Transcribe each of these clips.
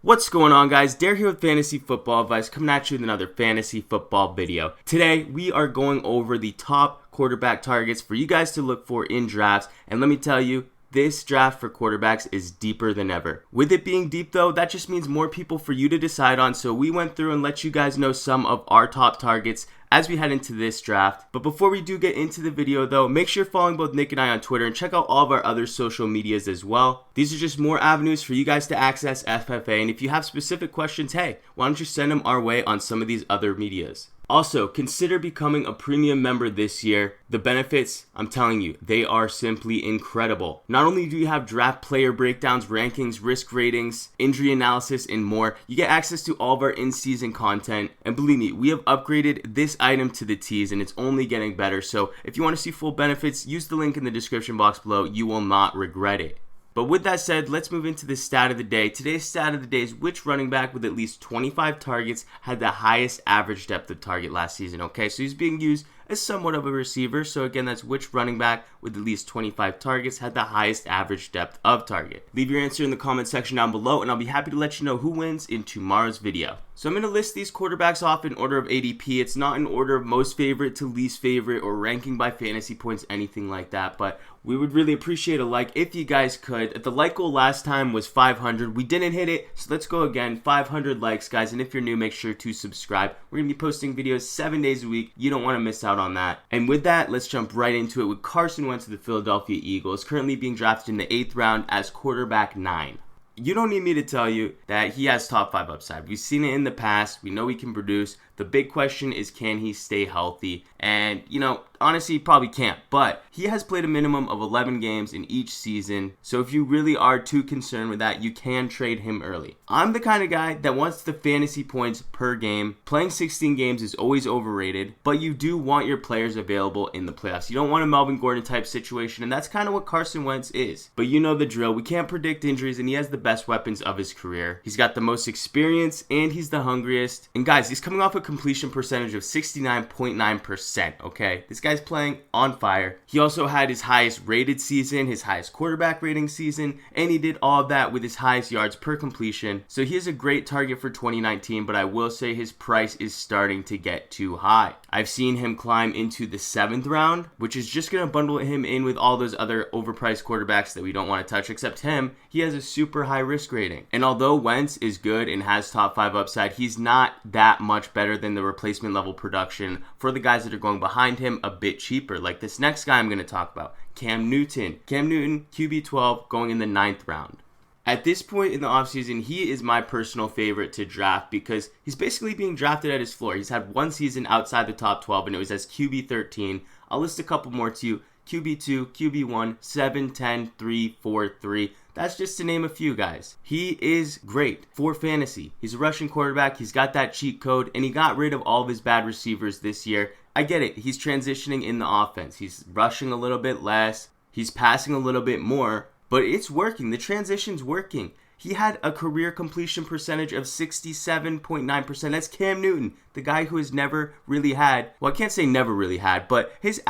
What's going on, guys? Dare here with Fantasy Football Advice, coming at you with another fantasy football video. Today, we are going over the top quarterback targets for you guys to look for in drafts, and let me tell you, this draft for quarterbacks is deeper than ever. With it being deep though, that just means more people for you to decide on, so we went through and let you guys know some of our top targets as we head into this draft. But before we do get into the video though, make sure you're following both Nick and I on Twitter and check out all of our other social medias as well. These are just more avenues for you guys to access FFA, and if you have specific questions, hey, why don't you send them our way on some of these other medias. Also, consider becoming a premium member this year. The benefits, I'm telling you, they are simply incredible. Not only do you have draft player breakdowns, rankings, risk ratings, injury analysis, and more, you get access to all of our in-season content. And believe me, we have upgraded this item to the T's, and it's only getting better. So if you want to see full benefits, use the link in the description box below. You will not regret it. But with that said, let's move into the stat of the day. Today's stat of the day is which running back with at least 25 targets had the highest average depth of target last season. Okay, so he's being used as somewhat of a receiver. So again, that's which running back with at least 25 targets had the highest average depth of target. Leave your answer in the comment section down below, and I'll be happy to let you know who wins in tomorrow's video. So I'm going to list these quarterbacks off in order of ADP. It's not in order of most favorite to least favorite or ranking by fantasy points, anything like that. But we would really appreciate a like if you guys could. The like goal last time was 500. We didn't hit it, so let's go again. 500 likes, guys. And if you're new, make sure to subscribe. We're going to be posting videos 7 days a week. You don't want to miss out on that. And with that, let's jump right into it with Carson Wentz of the Philadelphia Eagles, currently being drafted in the 8th round as quarterback 9. You don't need me to tell you that he has top 5 upside. We've seen it in the past. We know he can produce. The big question is, can he stay healthy? And, honestly, he probably can't. But he has played a minimum of 11 games in each season. So if you really are too concerned with that, you can trade him early. I'm the kind of guy that wants the fantasy points per game. Playing 16 games is always overrated. But you do want your players available in the playoffs. You don't want a Melvin Gordon type situation. And that's kind of what Carson Wentz is. But you know the drill. We can't predict injuries. And he has the best weapons of his career. He's got the most experience. And he's the hungriest. And guys, he's coming off a completion percentage of 69.9%, okay? This guy's playing on fire. He also had his highest rated season, his highest quarterback rating season, and he did all of that with his highest yards per completion. So he is a great target for 2019, but I will say his price is starting to get too high. I've seen him climb into the 7th round, which is just going to bundle him in with all those other overpriced quarterbacks that we don't want to touch, except him. He has a super high risk rating. And although Wentz is good and has top 5 upside, he's not that much better than the replacement level production for the guys that are going behind him a bit cheaper, like this next guy I'm going to talk about, Cam Newton. Cam Newton, QB12, going in the 9th round. At this point in the offseason, he is my personal favorite to draft because he's basically being drafted at his floor. He's had one season outside the top 12, and it was as QB13. I'll list a couple more to you. QB2, QB1, 7, 10, 3, 4, 3. That's just to name a few, guys. He is great for fantasy. He's a rushing quarterback. He's got that cheat code, and he got rid of all of his bad receivers this year. I get it. He's transitioning in the offense. He's rushing a little bit less. He's passing a little bit more, but it's working. The transition's working. He had a career completion percentage of 67.9%. That's Cam Newton, the guy who has never really had, well, I can't say never really had, but his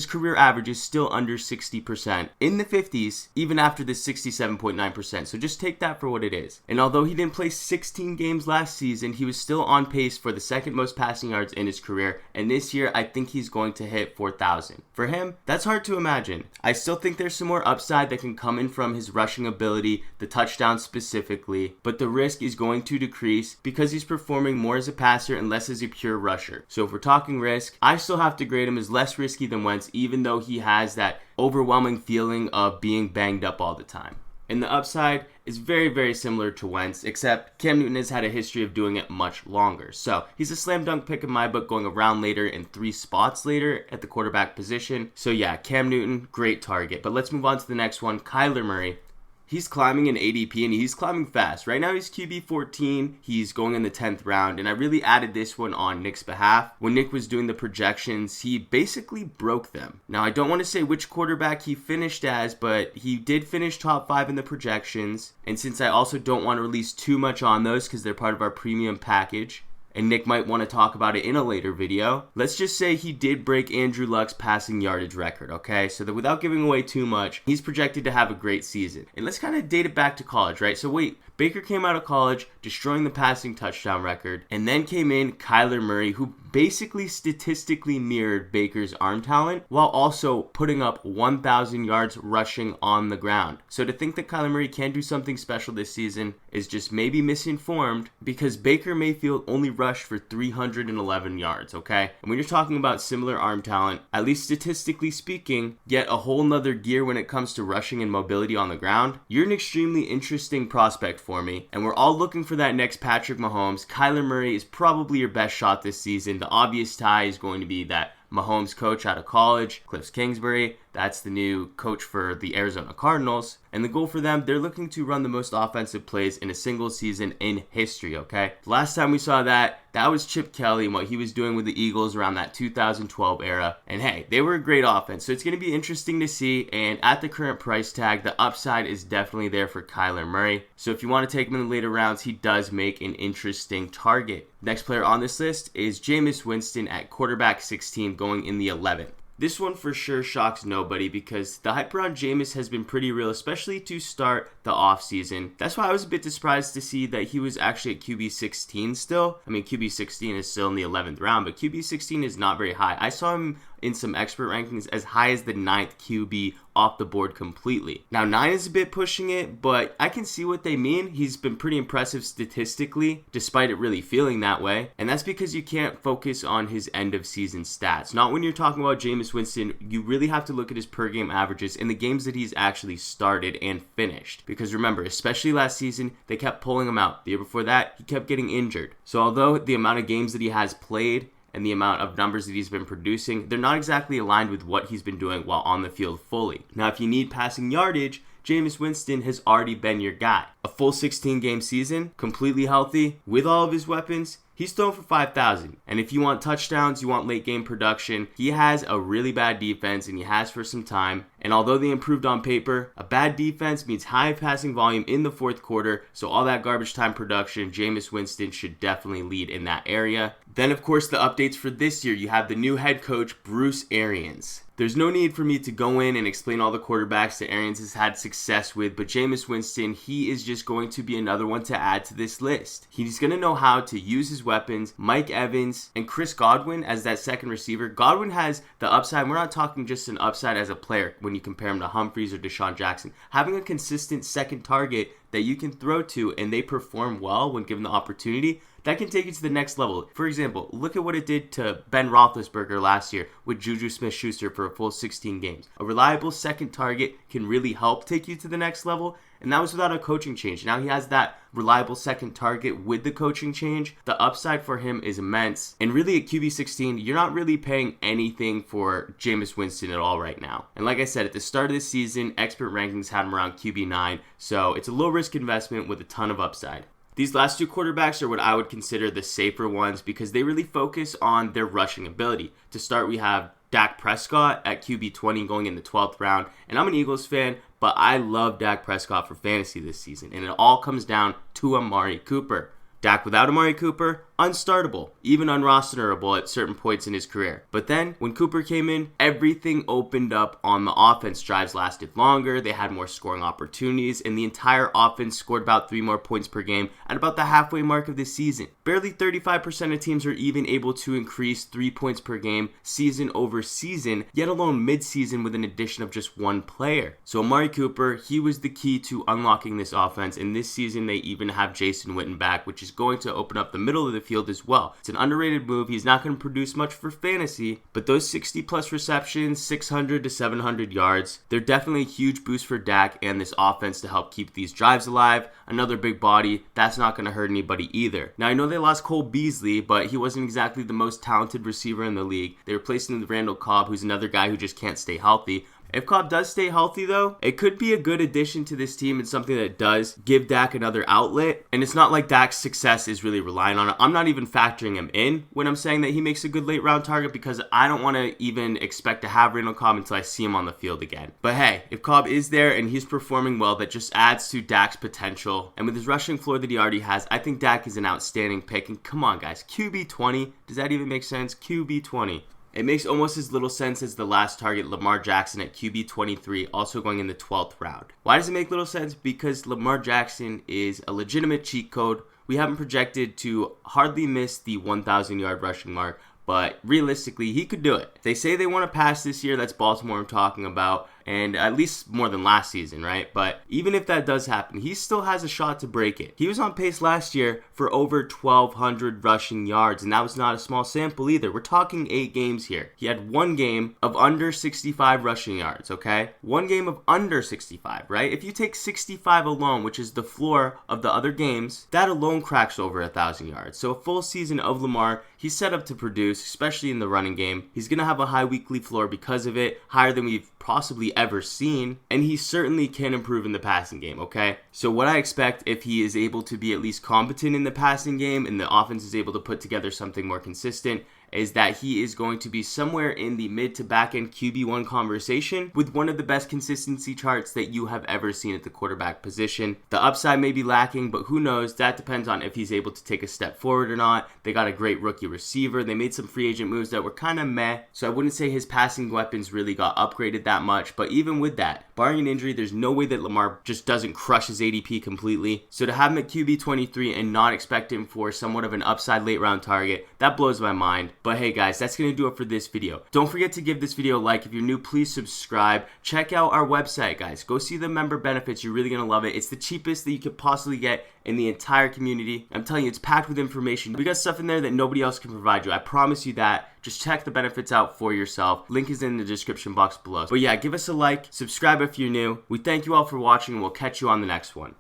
career average is still under 60%. In the 50s, even after this 67.9%. So just take that for what it is. And although he didn't play 16 games last season, he was still on pace for the 2nd most passing yards in his career. And this year, I think he's going to hit 4,000. For him, that's hard to imagine. I still think there's some more upside that can come in from his rushing ability, the touchdowns specifically, but the risk is going to decrease because he's performing more as a passer and less as a pure rusher. So if we're talking risk, I still have to grade him as less risky than Wentz, even though he has that overwhelming feeling of being banged up all the time. And the upside is very, very similar to Wentz, except Cam Newton has had a history of doing it much longer. So he's a slam dunk pick in my book, going around later and 3 spots later at the quarterback position. So yeah, Cam Newton, great target. But let's move on to the next one, Kyler Murray. He's climbing in ADP, and he's climbing fast. Right now, he's QB14. He's going in the 10th round, and I really added this one on Nick's behalf. When Nick was doing the projections, he basically broke them. Now, I don't want to say which quarterback he finished as, but he did finish top 5 in the projections. And since I also don't want to release too much on those because they're part of our premium package, and Nick might want to talk about it in a later video. Let's just say he did break Andrew Luck's passing yardage record, okay? So that without giving away too much, he's projected to have a great season. And let's kind of date it back to college, right? So wait, Baker came out of college, destroying the passing touchdown record, and then came in Kyler Murray, who basically statistically mirrored Baker's arm talent while also putting up 1,000 yards rushing on the ground. So to think that Kyler Murray can do something special this season is just maybe misinformed, because Baker Mayfield only rushed for 311 yards, okay? And when you're talking about similar arm talent, at least statistically speaking, yet a whole nother gear when it comes to rushing and mobility on the ground, you're an extremely interesting prospect for me, and we're all looking for that next Patrick Mahomes. Kyler Murray is probably your best shot this season. The obvious tie is going to be that Mahomes coach out of college, Cliff Kingsbury. That's the new coach for the Arizona Cardinals. And the goal for them, they're looking to run the most offensive plays in a single season in history, okay? Last time we saw that was Chip Kelly and what he was doing with the Eagles around that 2012 era. And hey, they were a great offense. So it's going to be interesting to see. And at the current price tag, the upside is definitely there for Kyler Murray. So if you want to take him in the later rounds, he does make an interesting target. Next player on this list is Jameis Winston at quarterback 16, going in the 11th. This one for sure shocks nobody because the hype around Jameis has been pretty real, especially to start the offseason. That's why I was a bit surprised to see that he was actually at QB 16 still. I mean, QB 16 is still in the 11th round, but QB 16 is not very high. I saw him in some expert rankings as high as the 9th QB off the board completely. Now 9 is a bit pushing it, but I can see what they mean. He's been pretty impressive statistically, despite it really feeling that way. And that's because you can't focus on his end of season stats. Not when you're talking about Jameis Winston. You really have to look at his per game averages in the games that he's actually started and finished. Because remember, especially last season, they kept pulling him out. The year before that, he kept getting injured. So although the amount of games that he has played and the amount of numbers that he's been producing, they're not exactly aligned with what he's been doing while on the field fully. Now, if you need passing yardage, Jameis Winston has already been your guy. A full 16-game season, completely healthy, with all of his weapons, he's thrown for 5,000. And if you want touchdowns, you want late game production, he has a really bad defense and he has for some time. And although they improved on paper, a bad defense means high passing volume in the fourth quarter. So all that garbage time production, Jameis Winston should definitely lead in that area. Then of course the updates for this year, you have the new head coach, Bruce Arians. There's no need for me to go in and explain all the quarterbacks that Arians has had success with, but Jameis Winston, he is just going to be another one to add to this list. He's going to know how to use his weapons. Mike Evans and Chris Godwin as that second receiver. Godwin has the upside. We're not talking just an upside as a player when you compare him to Humphries or Deshaun Jackson. Having a consistent second target that you can throw to and they perform well when given the opportunity, that can take you to the next level. For example, look at what it did to Ben Roethlisberger last year with Juju Smith-Schuster for a full 16 games. A reliable second target can really help take you to the next level, and that was without a coaching change. Now he has that reliable second target with the coaching change. The upside for him is immense. And really at QB 16, you're not really paying anything for Jameis Winston at all right now. And like I said, at the start of the season, expert rankings had him around QB 9, so it's a low risk investment with a ton of upside. These last two quarterbacks are what I would consider the safer ones because they really focus on their rushing ability. To start, we have Dak Prescott at QB 20 going in the 12th round. And I'm an Eagles fan, but I love Dak Prescott for fantasy this season. And it all comes down to Amari Cooper. Dak without Amari Cooper, unstartable, even unrosterable at certain points in his career. But then, when Cooper came in, everything opened up on the offense. Drives lasted longer, they had more scoring opportunities, and the entire offense scored about 3 more points per game at about the halfway mark of the season. Barely 35% of teams are even able to increase 3 points per game season over season, yet alone mid-season with an addition of just one player. So Amari Cooper, he was the key to unlocking this offense, and this season they even have Jason Witten back, which is going to open up the middle of the field as well. It's an underrated move. He's not going to produce much for fantasy, but those 60 plus receptions, 600 to 700 yards, they're definitely a huge boost for Dak and this offense to help keep these drives alive. Another big body, that's not going to hurt anybody either. Now I know they lost Cole Beasley, but he wasn't exactly the most talented receiver in the league. They replaced him with Randall Cobb, who's another guy who just can't stay healthy. If Cobb does stay healthy though, it could be a good addition to this team and something that does give Dak another outlet. And it's not like Dak's success is really relying on it. I'm not even factoring him in when I'm saying that he makes a good late round target because I don't want to even expect to have Randall Cobb until I see him on the field again. But hey, if Cobb is there and he's performing well, that just adds to Dak's potential. And with his rushing floor that he already has, I think Dak is an outstanding pick. And come on guys, QB 20, does that even make sense? QB 20. It makes almost as little sense as the last target, Lamar Jackson at QB 23, also going in the 12th round. Why does it make little sense? Because Lamar Jackson is a legitimate cheat code. We have him projected to hardly miss the 1,000 yard rushing mark, but realistically, he could do it. They say they want to pass this year. That's Baltimore I'm talking about, and at least more than last season, right? But even if that does happen, he still has a shot to break it. He was on pace last year for over 1,200 rushing yards, and that was not a small sample either. We're talking 8 games here. He had 1 game of under 65 rushing yards, okay? 1 game of under 65, right? If you take 65 alone, which is the floor of the other games, that alone cracks over 1,000 yards. So a full season of Lamar, he's set up to produce, especially in the running game. He's going to have a high weekly floor because of it, higher than we've possibly ever seen, and he certainly can improve in the passing game, okay? So what I expect, if he is able to be at least competent in the passing game and the offense is able to put together something more consistent, is that he is going to be somewhere in the mid to back end QB1 conversation with one of the best consistency charts that you have ever seen at the quarterback position. The upside may be lacking, but who knows? That depends on if he's able to take a step forward or not. They got a great rookie receiver. They made some free agent moves that were kind of meh, so I wouldn't say his passing weapons really got upgraded that much, but even with that, barring an injury, there's no way that Lamar just doesn't crush his ADP completely. So to have him at QB 23 and not expect him for somewhat of an upside late round target, that blows my mind. But hey guys, that's going to do it for this video. Don't forget to give this video a like. If you're new, please subscribe. Check out our website, guys. Go see the member benefits. You're really going to love it. It's the cheapest that you could possibly get in the entire community. I'm telling you, it's packed with information. We got stuff in there that nobody else can provide you. I promise you that. Just check the benefits out for yourself. Link is in the description box below. But yeah, give us a like, subscribe if you're new. We thank you all for watching, and we'll catch you on the next one.